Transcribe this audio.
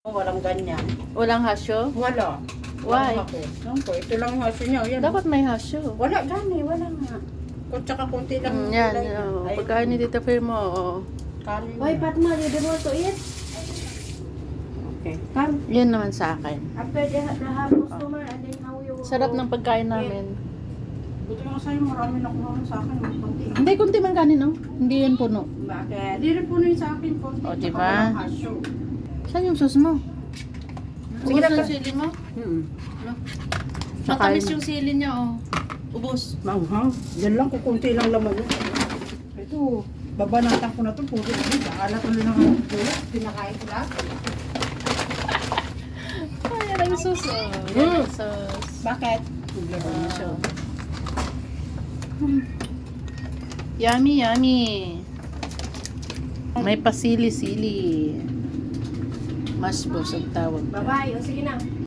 Walang ganyan. Walang hasyo? Wala. Why? Walang ako. Siyempre, ito lang ang hasyo niya. Yan. Dapat may hasyo. Wala gani, wala nga. Kung tsaka kunti lang. yung Yan, gulay niya. oh. Ay, Pagkain ni Tita Firmo, oh. kanin Hoy, niya. Fatma, you don't want to eat? Okay. Come. Yan naman sa akin. After the have customer, and then how you... Sarap ng pagkain namin. Buti nga sa'yo, marami na kumain sa akin. Kunti. Hindi, kunti man kanin, no? Hindi yan puno. Bakit? Di rin puno yung sa akin. Kunti. O, Tsaka diba? walang hasyo. Saan yung sauce mo? Sige Ubus na ng ka. sili mo? Tsaka Matamis yun. yung sili niya, oh. Ubus. Manghang. Yan lang, kukunti lang laman yun. Ito, babanatan ko na ito. Puro ito. Alat ulit ng gulay. Pinakain ko lahat. Ay, yan ang sauce, oh. Yan ang sauce. Bakit? Problema niya siya. Yummy, yummy. May pasili-sili. Masbos ang tawag. Bye-bye. O, sige na.